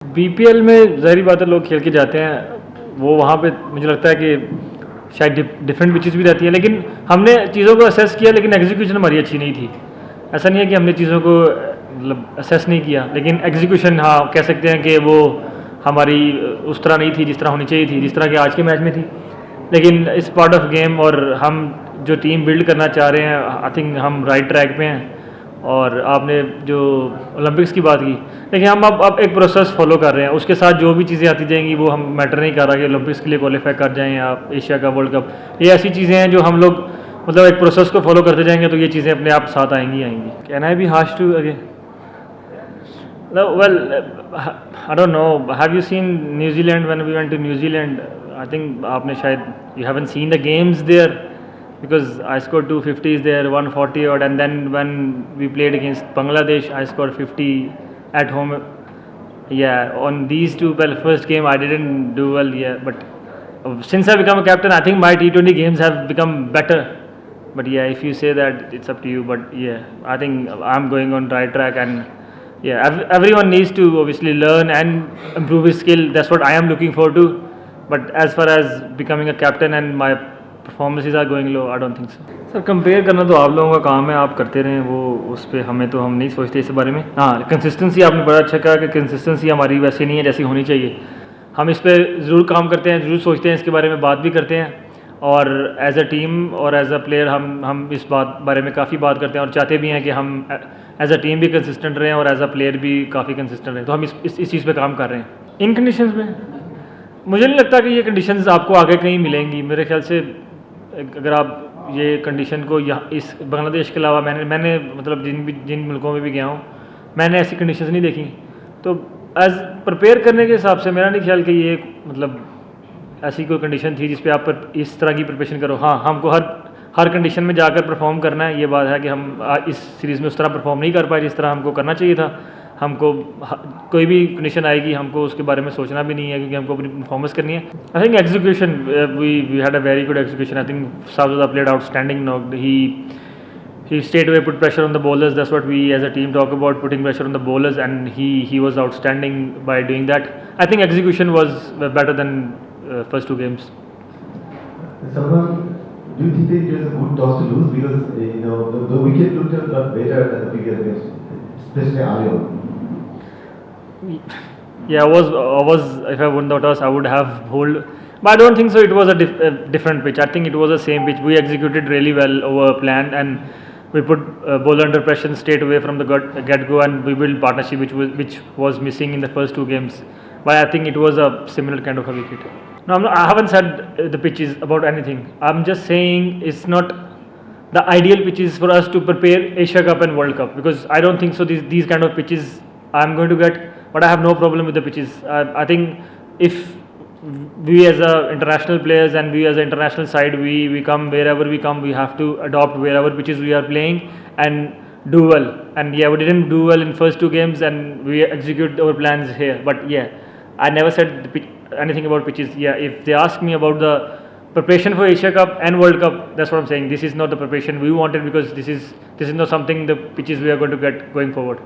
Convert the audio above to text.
BPL में ज़ाहिर बात है लोग खेल के जाते हैं, वो वहाँ पे मुझे लगता है कि शायद डिफरेंट पिचेस भी रहती हैं, लेकिन हमने चीज़ों को असेस किया लेकिन एग्जीक्यूशन हमारी अच्छी नहीं थी। ऐसा नहीं है कि हमने चीज़ों को मतलब असेस नहीं किया, लेकिन एग्जीक्यूशन हाँ कह सकते हैं कि वो हमारी उस तरह नहीं थी जिस तरह होनी चाहिए थी, जिस तरह कि आज के मैच में थी। लेकिन इस पार्ट ऑफ गेम और हम जो टीम बिल्ड करना चाह रहे हैं, आई थिंक हम राइट ट्रैक पे हैं। और आपने जो ओलंपिक्स की बात की, देखिए हम अब एक प्रोसेस फॉलो कर रहे हैं, उसके साथ जो भी चीज़ें आती जाएंगी वो हम मैटर नहीं कर रहा कि ओलंपिक्स के लिए क्वालिफाई कर जाएं या एशिया का वर्ल्ड कप। ये ऐसी चीज़ें हैं जो हम लोग मतलब एक प्रोसेस को फॉलो करते जाएंगे तो ये चीज़ें अपने आप साथ आएंगी आएंगी। Can I be harsh too again? Well, I don't know. Have you seen New Zealand when we went to New Zealand? I think आपने शायद you haven't seen the games there because I scored 250s there, 140 odd, and then when we played against Bangladesh, I scored 50 at home. Yeah, on these two, well, first game I didn't do well, yeah, but since I become a captain, I think my T20 games have become better. But yeah, if you say that, it's up to you. But yeah, I think I'm going on right track and. Yeah, everyone needs to obviously learn and improve his skill. That's what I am looking forward to. But as far as becoming a captain and my performances are going low, I don't think so. Sir compare करना तो आप लोगों का काम है, आप करते रहें, वो उस पर हमें तो हम नहीं सोचते इस बारे में। हाँ, कंसिस्टेंसी आपने बड़ा अच्छा कहा कि कंसिस्टेंसी हमारी वैसे नहीं है जैसी होनी चाहिए। हम इस पर ज़रूर काम करते हैं, ज़रूर सोचते हैं, इसके बारे में बात भी करते हैं और एज अ टीम और एज अ प्लेयर हम इस बारे में काफ़ी बात करते हैं और चाहते भी हैं कि हम एज अ टीम भी कंसिस्टेंट रहें और एज अ प्लेयर भी काफ़ी कंसिस्टेंट रहें। तो हम इस चीज़ पे काम कर रहे हैं। इन कंडीशंस में मुझे नहीं लगता कि ये कंडीशंस आपको आगे कहीं मिलेंगी। मेरे ख्याल से अगर आप ये कंडीशन को यहाँ इस बांग्लादेश के अलावा मैंने मतलब जिन मुल्कों में भी गया हूँ, मैंने ऐसी कंडीशंस नहीं देखी। तो एज प्रिपेयर करने के हिसाब से मेरा नहीं ख्याल कि ये मतलब ऐसी कोई कंडीशन थी जिस पे आप इस तरह की प्रिपरेशन करो। हाँ, हमको हर कंडीशन में जाकर परफॉर्म करना है, ये बात है कि हम इस सीरीज़ में उस तरह परफॉर्म नहीं कर पाए जिस तरह हमको करना चाहिए था। हमको कोई भी कंडीशन आएगी हमको उसके बारे में सोचना भी नहीं है क्योंकि हमको अपनी परफॉर्मेंस करनी है। I think execution we had a very good execution. I think South Africa played outstanding. He stayed away, put pressure on the bowlers. That's what we as a team talk about, putting pressure on the bowlers, and he was outstanding by doing that. I think execution was better than first two games. Salman, do you think that it was a good toss to lose because the wicket looked a lot better than the previous match, especially early on? Yeah, I was if I won the toss, I would have bowled. But I don't think so. It was a different pitch. I think it was the same pitch. We executed really well over plan and we put bowler under pressure straight away from the get-go, and we built partnership which was missing in the first two games. But I think it was a similar kind of a wicket. No, I haven't said the pitches about anything. I'm just saying it's not the ideal pitches for us to prepare Asia Cup and World Cup because I don't think so. These kind of pitches I'm going to get, but I have no problem with the pitches. I think if we as a international players and we as an international side we come wherever we come, we have to adopt wherever pitches we are playing and do well. And yeah, we didn't do well in first two games and we execute our plans here. But yeah, I never said anything about pitches. Yeah, if they ask me about the preparation for Asia Cup and World Cup, that's what I'm saying. This is not the preparation we wanted because this is not something the pitches we are going to get going forward.